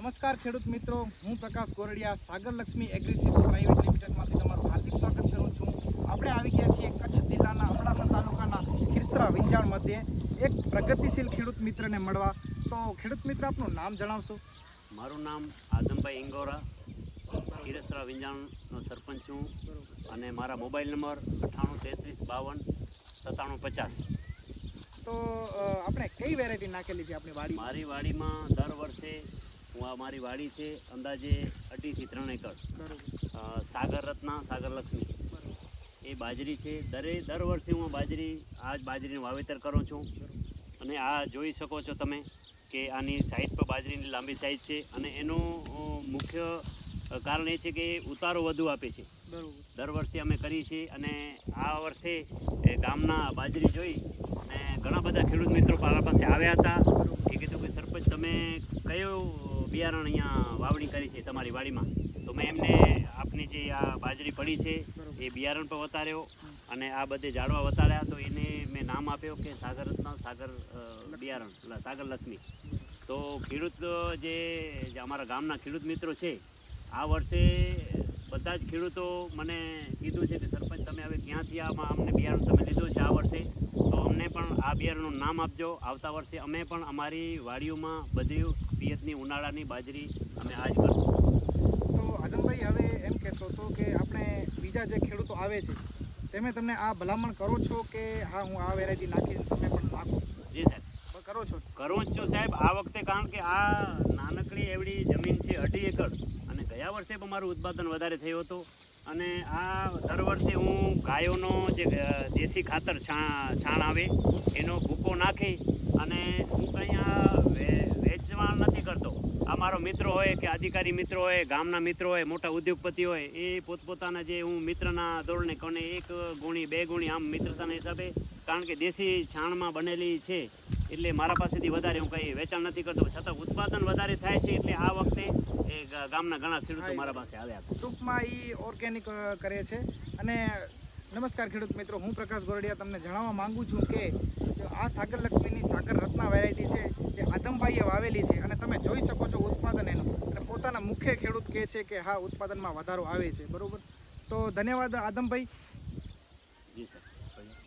નમસ્કાર ખેડૂત મિત્રો, હું પ્રકાશ ગોરડિયા સાગર લક્ષ્મી એગ્રીસીડ્સ પ્રાઇવેટ લિમિટેડમાંથી તમારું હાર્દિક સ્વાગત કરું છું. આપણે આવી ગયા છીએ કચ્છ જિલ્લાના અબડાસા તાલુકાના ખીરસરા વિંજાણ મધ્યે એક પ્રગતિશીલ ખેડૂત મિત્રને મળવા. તો ખેડૂત મિત્ર, આપનું નામ જણાવશો? મારું નામ આદમભાઈ ઇંગોરા, ખીરસરા વિંજાણનો સરપંચ છું અને મારા મોબાઈલ નંબર 9833529750. તો આપણે કઈ વેરાયટી નાખેલી છે આપણી વાડી? મારી વાડીમાં દર વર્ષે મારી વાડી છે અંદાજે 2.5 થી 3 એકર. સાગર રત્ના, સાગર લક્ષ્મી એ બાજરી છે. દર વર્ષે હું બાજરીનું વાવેતર કરું છું અને આ જોઈ શકો છો તમે કે આની સાઈડ પર બાજરીની લાંબી સાઈઝ છે અને એનું મુખ્ય કારણ એ છે કે ઉતારો વધુ આપે છે. દર વર્ષે અમે કરીએ છીએ અને આ વર્ષે ગામના બાજરી જોઈ અને ઘણા બધા ખેડૂત મિત્રો મારા પાસે આવ્યા હતા. એ કીધું કે સરપંચ, તમે કયું બિયારણ અહીંયા વાવણી કરી છે તમારી વાડીમાં? તો મેં એમને આપની જે આ બાજરી પડી છે એ બિયારણ પર વતાર્યો અને આ બધે ઝાડવા વતાડ્યા. તો એને મેં નામ આપ્યો કે સાગર રત્ન, સાગર બિયારણ, સાગર લક્ષ્મી. તો ખેડૂત જે અમારા ગામના ખેડૂત મિત્રો છે, આ વર્ષે બધા જ ખેડૂતો મને કીધું છે કે સરપંચ, તમે હવે ક્યાંથી અમને બિયારણ તમે લીધું છે આ વર્ષે, તો અમને પણ આ બિયારણનું નામ આપજો. આવતા વર્ષે અમે પણ અમારી વાડીઓમાં બધી પિયતની ઉનાળાની બાજરી અમે આ જ કરશું. તો આદમભાઈ, હવે એમ કહેતો હતો કે આપણે બીજા જે ખેડૂતો આવે છે તમે તમને આ ભલામણ કરો છો કે હા, હું આ વેરાયટી નાખીશ, તમે પણ નાખો? જી સાહેબ, કરો છો? કરું જ છું સાહેબ. આ વખતે કારણ કે આ નાનકડી એવડી જમીન છે 2.5 એકર અને ગયા વર્ષે પણ મારું ઉત્પાદન વધારે થયું હતું. અને આ દર વર્ષે હું ગાયોનો જે દેશી ખાતર છાણ આવે એનો ભૂકો નાખી અને હું કંઈ આ વેચવા નથી કરતો. આ મારો મિત્ર હોય કે અધિકારી મિત્રો હોય, ગામના મિત્રો હોય, મોટા ઉદ્યોગપતિ હોય, એ પોતપોતાના જે હું મિત્રના ધોરણે કોને 1 ગુણી 2 ગુણી આમ મિત્રતાના હિસાબે, કારણ કે દેશી છાણમાં બનેલી છે એટલે મારા પાસેથી વધારે હું કંઈ વેચાણ નથી કરતો. છતાં ઉત્પાદન વધારે થાય છે એટલે આ વખતે એ ગામના ઘણા ખેડૂતો મારા પાસે આવ્યા હતા. ટૂંકમાં એ ઓર્ગેનિક કરે છે. અને નમસ્કાર ખેડૂત મિત્રો, હું પ્રકાશ ગોરડિયા તમને જણાવવા માંગુ છું કે આ સાગર લક્ષ્મીની સાગર રત્ના વેરાયટી છે જે આદમભાઈએ વાવેલી છે અને તમે જોઈ શકો છો ઉત્પાદન એનું. અને પોતાના મુખ્ય ખેડૂત કહે છે કે હા, ઉત્પાદનમાં વધારો આવે છે. બરાબર? તો ધન્યવાદ આદમભાઈ.